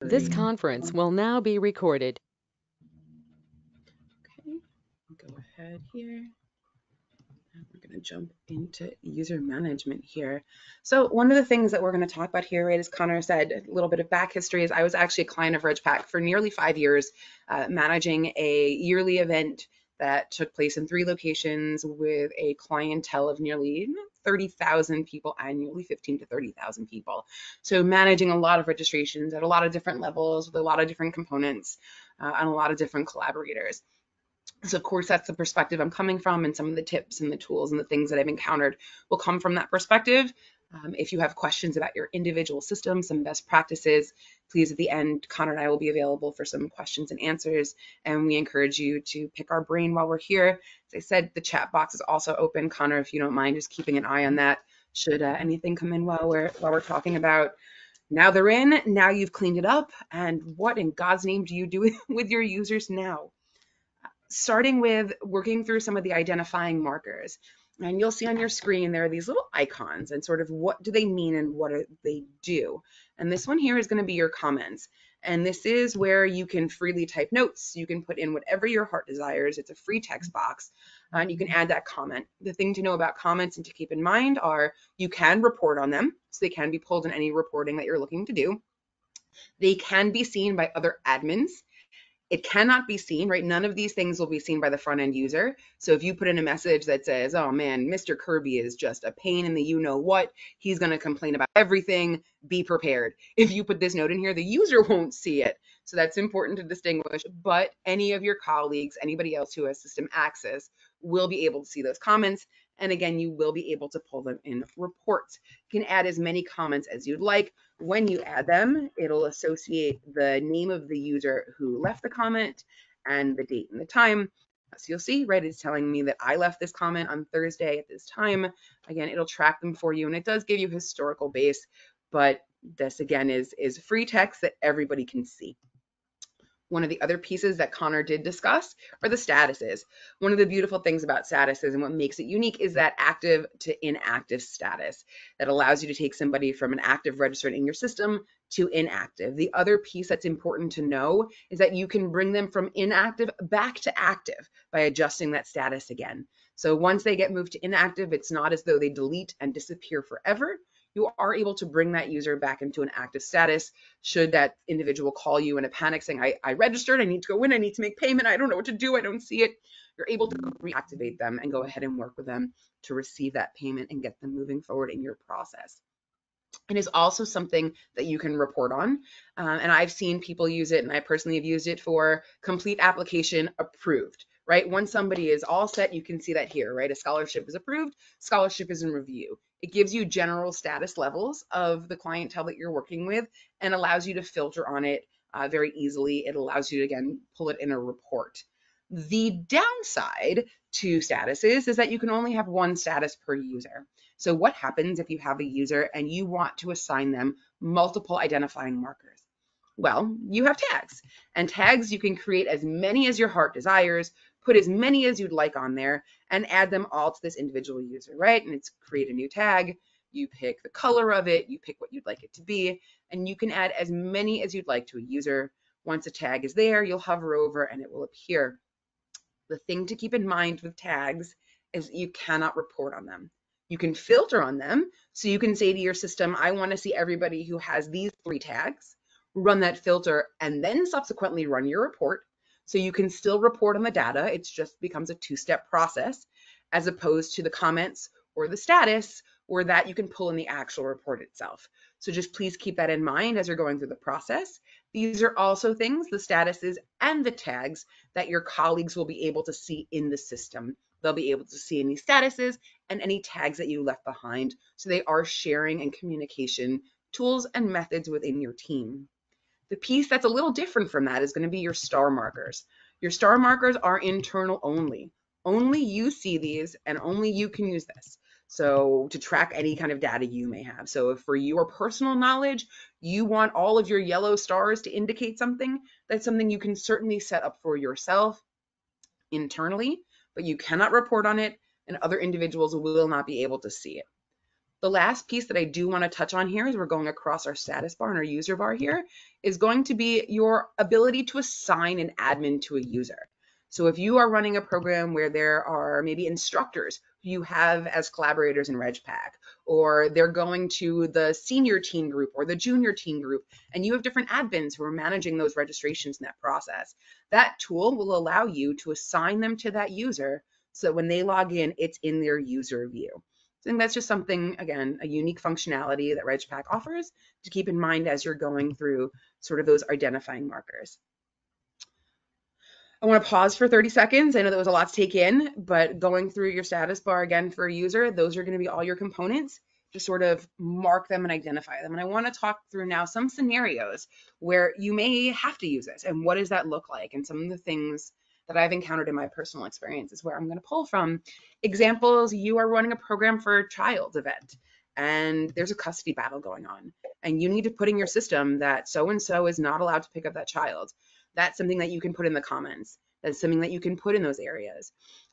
This conference will now be recorded. Okay, go ahead here. We're going to jump into user management here. So one of the things that we're going to talk about here, right, as Connor said, a little bit of back history is I was actually a client of RegPack for nearly 5 years, managing a yearly event that took place in 3 locations with a clientele of nearly 30,000 people annually, 15 to 30,000 people. So managing a lot of registrations at a lot of different levels with a lot of different components and a lot of different collaborators. So of course, that's the perspective I'm coming from, and some of the tips and the tools and the things that I've encountered will come from that perspective. If you have questions about your individual system, some best practices, please at the end, Connor and I will be available for some questions and answers. And we encourage you to pick our brain while we're here. As I said, the chat box is also open. Connor, if you don't mind just keeping an eye on that, should anything come in while we're talking about. Now they're in, now you've cleaned it up, and what in God's name do you do with your users now? Starting with working through some of the identifying markers. And you'll see on your screen there are these little icons and sort of what do they mean and what do they do. And this one here is going to be your comments. And this is where you can freely type notes. You can put in whatever your heart desires. It's a free text box, and you can add that comment. The thing to know about comments and to keep in mind are you can report on them. So they can be pulled in any reporting that you're looking to do. They can be seen by other admins. It cannot be seen, right? None of these things will be seen by the front end user. So if you put in a message that says, oh man, Mr. Kirby is just a pain in the you know what, he's going to complain about everything, be prepared. If you put this note in here, the user won't see it. So that's important to distinguish. But any of your colleagues, anybody else who has system access, will be able to see those comments. And again, you will be able to pull them in reports. You can add as many comments as you'd like. When you add them, it'll associate the name of the user who left the comment and the date and the time. So you'll see, right, it's telling me that I left this comment on Thursday at this time. Again, it'll track them for you, and it does give you historical base, but this again is free text that everybody can see. One of the other pieces that Connor did discuss are the statuses. One of the beautiful things about statuses and what makes it unique is that active to inactive status that allows you to take somebody from an active registered in your system to inactive. The other piece that's important to know is that you can bring them from inactive back to active by adjusting that status again. So once they get moved to inactive, it's not as though they delete and disappear forever. You are able to bring that user back into an active status should that individual call you in a panic saying, I registered, I need to go in, I need to make payment, I don't know what to do, I don't see it. You're able to reactivate them and go ahead and work with them to receive that payment and get them moving forward in your process. It is also something that you can report on. And I've seen people use it, and I personally have used it for complete application approved, right? Once somebody is all set, you can see that here, right? A scholarship is approved, scholarship is in review. It gives you general status levels of the clientele that you're working with and allows you to filter on it very easily. It allows you to, again, pull it in a report. The downside to statuses is that you can only have one status per user. So what happens if you have a user and you want to assign them multiple identifying markers? Well, you have tags, and tags you can create as many as your heart desires, put as many as you'd like on there, and add them all to this individual user, right? And it's create a new tag, you pick the color of it, you pick what you'd like it to be, and you can add as many as you'd like to a user. Once a tag is there, you'll hover over and it will appear. The thing to keep in mind with tags is you cannot report on them. You can filter on them. So you can say to your system, I want to see everybody who has these 3 tags, run that filter, and then subsequently run your report. So you can still report on the data. It just becomes a 2-step process as opposed to the comments or the status, or that you can pull in the actual report itself. So just please keep that in mind as you're going through the process. These are also things, the statuses and the tags, that your colleagues will be able to see in the system. They'll be able to see any statuses and any tags that you left behind. So they are sharing and communication tools and methods within your team. The piece that's a little different from that is going to be your star markers. Your star markers are internal only. Only you see these and only you can use this. So to track any kind of data you may have. So if for your personal knowledge, you want all of your yellow stars to indicate something, that's something you can certainly set up for yourself internally, but you cannot report on it and other individuals will not be able to see it. The last piece that I do want to touch on here as we're going across our status bar and our user bar here is going to be your ability to assign an admin to a user. So if you are running a program where there are maybe instructors who you have as collaborators in RegPack, or they're going to the senior team group or the junior team group, and you have different admins who are managing those registrations in that process, that tool will allow you to assign them to that user so that when they log in, it's in their user view. I think that's just something, again, a unique functionality that RegPack offers to keep in mind as you're going through sort of those identifying markers. I want to pause for 30 seconds. I know that was a lot to take in, but going through your status bar again for a user, those are going to be all your components. Just sort of mark them and identify them. And I want to talk through now some scenarios where you may have to use this and what does that look like, and some of the things that I've encountered in my personal experiences where I'm going to pull from examples. You are running a program for a child event and there's a custody battle going on, and you need to put in your system that so-and-so is not allowed to pick up that child. That's something that you can put in the comments. That's something that you can put in those areas.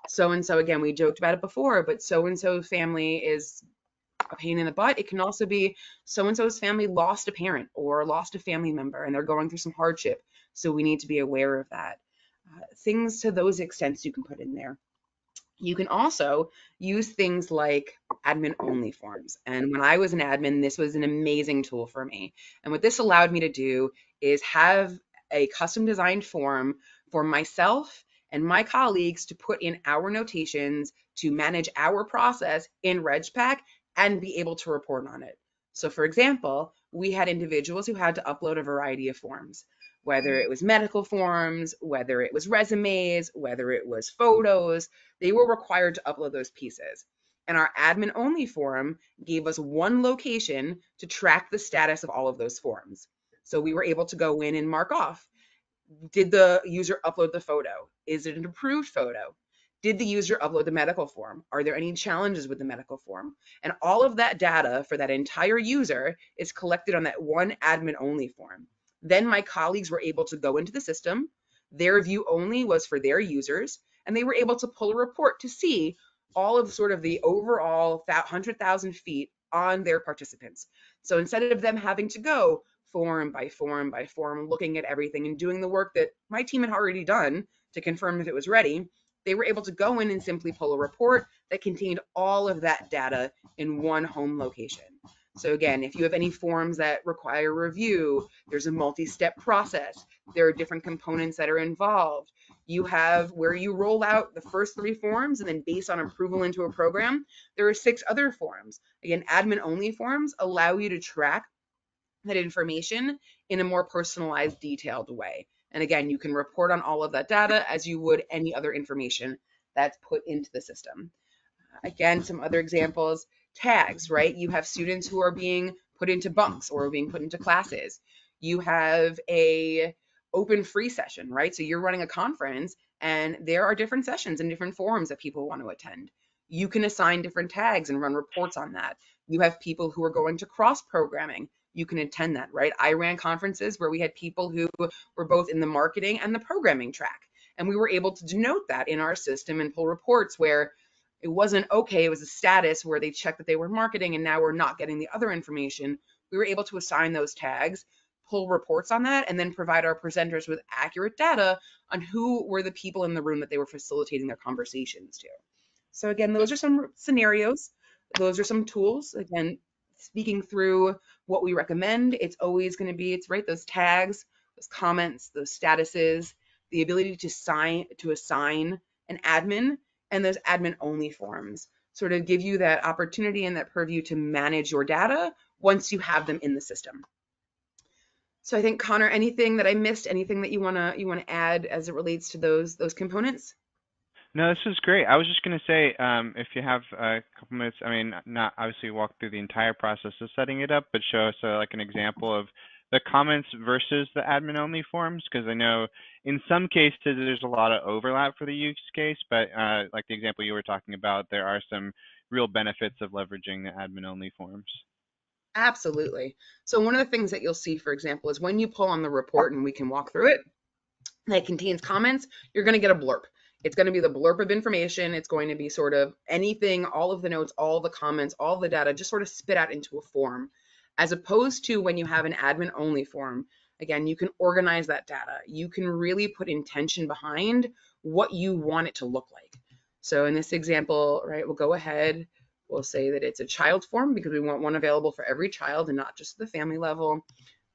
So-and-so, again, we joked about it before, but so-and-so's family is a pain in the butt. It can also be so-and-so's family lost a parent or lost a family member and they're going through some hardship. So we need to be aware of that. Things to those extents you can put in there. You can also use things like admin only forms. And when I was an admin, this was an amazing tool for me. And what this allowed me to do is have a custom designed form for myself and my colleagues to put in our notations to manage our process in RegPack and be able to report on it. So for example, we had individuals who had to upload a variety of forms, whether it was medical forms, whether it was resumes, whether it was photos. They were required to upload those pieces. And our admin only form gave us one location to track the status of all of those forms. So we were able to go in and mark off. Did the user upload the photo? Is it an approved photo? Did the user upload the medical form? Are there any challenges with the medical form? And all of that data for that entire user is collected on that one admin only form. Then my colleagues were able to go into the system. Their view only was for their users, and they were able to pull a report to see all of sort of the overall 100,000 feet on their participants. So instead of them having to go form by form by form, looking at everything and doing the work that my team had already done to confirm if it was ready, they were able to go in and simply pull a report that contained all of that data in one home location. So again, if you have any forms that require review, there's a multi-step process. There are different components that are involved. You have where you roll out the first 3 forms, and then based on approval into a program, there are 6 other forms. Again, admin only forms allow you to track that information in a more personalized, detailed way. And again, you can report on all of that data as you would any other information that's put into the system. Again, some other examples, tags, right? You have students who are being put into bunks or being put into classes. You have a open free session, right? So you're running a conference and there are different sessions and different forums that people want to attend. You can assign different tags and run reports on that. You have people who are going to cross programming. You can attend that, right? I ran conferences where we had people who were both in the marketing and the programming track. And we were able to denote that in our system and pull reports where it wasn't okay, it was a status where they checked that they were marketing and now we're not getting the other information. We were able to assign those tags, pull reports on that, and then provide our presenters with accurate data on who were the people in the room that they were facilitating their conversations to. So again, those are some scenarios. Those are some tools. Again, speaking through what we recommend, it's always going to be, it's right, those tags, those comments, those statuses, the ability to assign an admin, and those admin only forms sort of give you that opportunity and that purview to manage your data once you have them in the system. So I think, Connor, anything that I missed, anything that you wanna add as it relates to those components? No, this is great. I was just going to say, if you have a couple minutes, I mean, not obviously walk through the entire process of setting it up, but show us like an example of the comments versus the admin only forms, because I know in some cases there's a lot of overlap for the use case, but like the example you were talking about, there are some real benefits of leveraging the admin only forms. Absolutely. So one of the things that you'll see, for example, is when you pull on the report, and we can walk through it, that contains comments, you're going to get a blurb. It's going to be the blurb of information. It's going to be sort of anything, all of the notes, all the comments, all the data, just sort of spit out into a form. As opposed to when you have an admin only form, again, you can organize that data. You can really put intention behind what you want it to look like. So in this example, right, we'll go ahead, we'll say that it's a child form because we want one available for every child and not just the family level,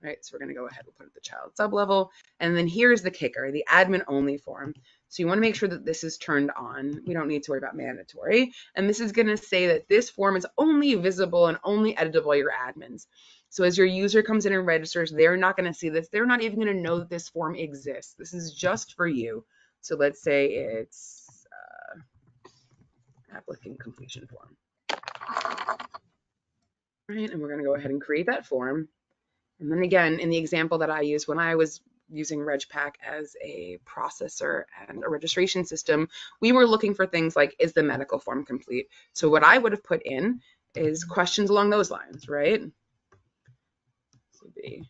right? So we're going to go ahead, we'll put it at the child sub level. And then here's the kicker, the admin only form. So you want to make sure that this is turned on. We don't need to worry about mandatory. And this is going to say that this form is only visible and only editable by your admins. So as your user comes in and registers, they're not going to see this. They're not even going to know that this form exists. This is just for you. So let's say it's applicant completion form. Right, and we're going to go ahead and create that form. And then again, in the example that I used when I was using RegPack as a processor and a registration system, we were looking for things like, is the medical form complete? So what I would have put in is questions along those lines, right? This would be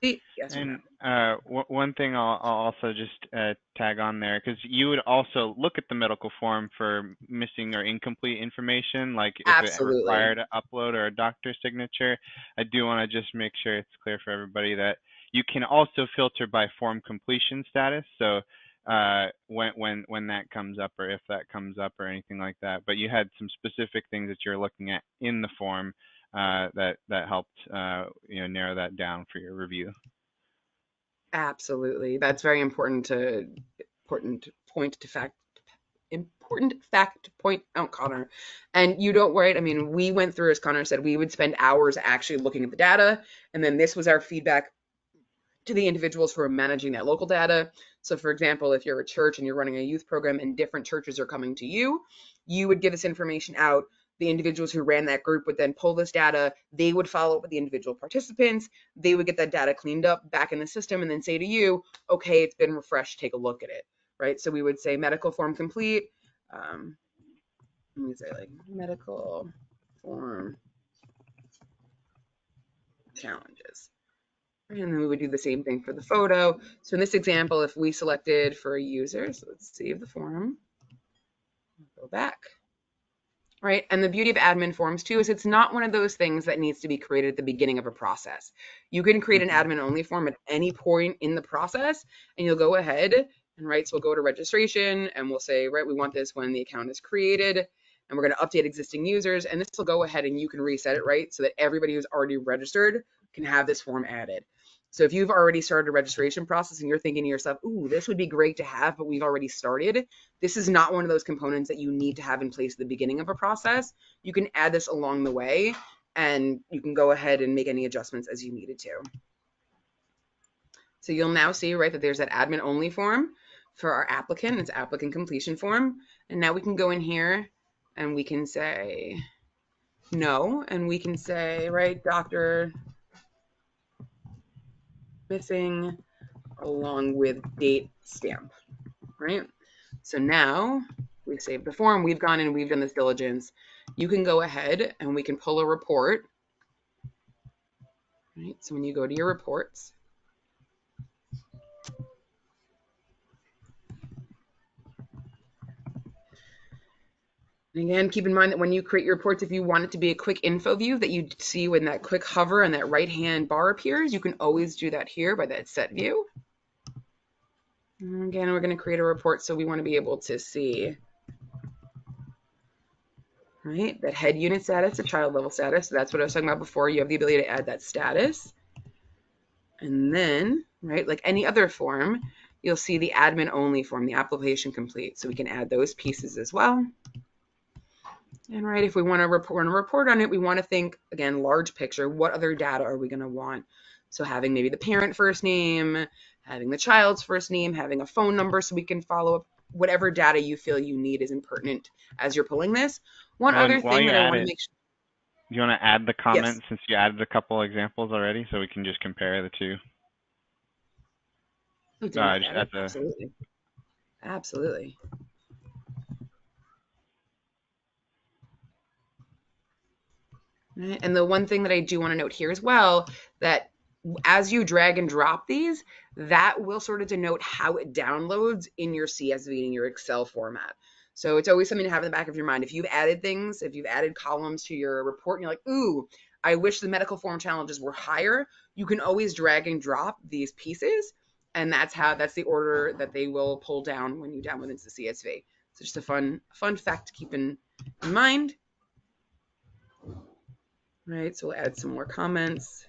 complete, yes or no. And one thing I'll also just tag on there, because you would also look at the medical form for missing or incomplete information, like if Absolutely. it required an upload or a doctor's signature. I do want to just make sure it's clear for everybody that you can also filter by form completion status. So when that comes up, or if that comes up, or anything like that. But you had some specific things that you're looking at in the form that helped narrow that down for your review. Absolutely. That's very important fact to point out, Connor. And you don't worry. I mean, we went through, as Connor said, we would spend hours actually looking at the data. And then this was our feedback to the individuals who are managing that local data. So for example, if you're a church and you're running a youth program and different churches are coming to you, you would give this information out. The individuals who ran that group would then pull this data. They would follow up with the individual participants. They would get that data cleaned up back in the system and then say to you, okay, it's been refreshed, take a look at it, right? So we would say medical form complete. Let me say like medical form challenges. And then we would do the same thing for the photo. So in this example, if we selected for a user, so let's save the form, go back. Right, and the beauty of admin forms too is it's not one of those things that needs to be created at the beginning of a process. You can create an admin only form at any point in the process, and you'll go ahead and right, so we'll go to registration and we'll say, right, we want this when the account is created, and we're going to update existing users, and this will go ahead and you can reset it, right, so that everybody who's already registered can have this form added. So if you've already started a registration process and you're thinking to yourself, ooh, this would be great to have, but we've already started, this is not one of those components that you need to have in place at the beginning of a process. You can add this along the way, and you can go ahead and make any adjustments as you needed to. So you'll now see, right, that there's that admin only form for our applicant. It's applicant completion form. And now we can go in here and we can say no, and we can say, right, Dr. missing along with date stamp, right? So now we save the form, we've gone in, we've done this diligence. You can go ahead and we can pull a report, right? So when you go to your reports, and again, keep in mind that when you create your reports, if you want it to be a quick info view that you see when that quick hover and that right-hand bar appears, you can always do that here by that set view. And again, we're going to create a report, so we want to be able to see, right, that head unit status, the child level status. So that's what I was talking about before. You have the ability to add that status. And then, right, like any other form, you'll see the admin only form, the application complete. So we can add those pieces as well. And right, if we want to report on it, we want to think, again, large picture, what other data are we going to want? So having maybe the parent first name, having the child's first name, having a phone number so we can follow up, whatever data you feel you need is impertinent as you're pulling this. One other thing that I want to make sure. You want to add the comment, yes, since you added a couple examples already, so we can just compare the two? Absolutely. Absolutely. Right. And the one thing that I do want to note here as well, that as you drag and drop these, that will sort of denote how it downloads in your CSV, in your Excel format. So it's always something to have in the back of your mind. If you've added things, if you've added columns to your report and you're like, ooh, I wish the medical form challenges were higher, you can always drag and drop these pieces. And that's the order that they will pull down when you download into the CSV. So just a fun fact to keep in mind. Right, so we'll add some more comments.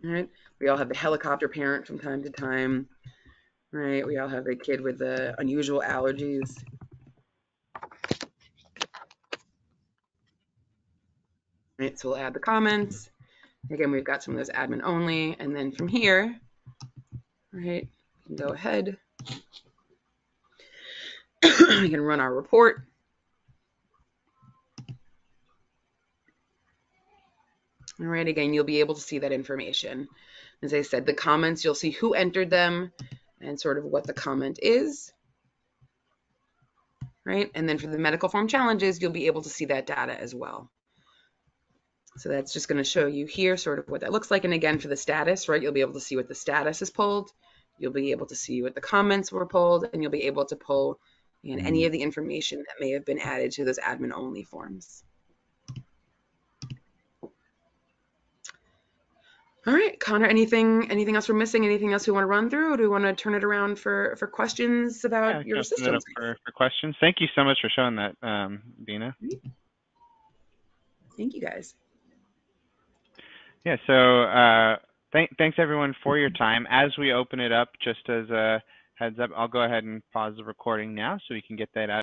Right, we all have the helicopter parent from time to time. Right, we all have a kid with the unusual allergies. Right, so we'll add the comments. Again, we've got some of those admin only, and then from here, right, we can go ahead. We can run our report. All right, again, you'll be able to see that information. As I said, the comments, you'll see who entered them and sort of what the comment is. Right, and then for the medical form challenges, you'll be able to see that data as well. So that's just going to show you here sort of what that looks like. And again, for the status, right, you'll be able to see what the status is pulled. You'll be able to see what the comments were pulled, and you'll be able to pull any of the information that may have been added to those admin only forms. All right, Connor, anything else we're missing? Anything else we want to run through? Or do we want to turn it around for questions about your system? For questions. Thank you so much for showing that, Dina. Thank you, guys. Yeah, so thanks everyone for your time. As we open it up, just as a heads up, I'll go ahead and pause the recording now so we can get that out.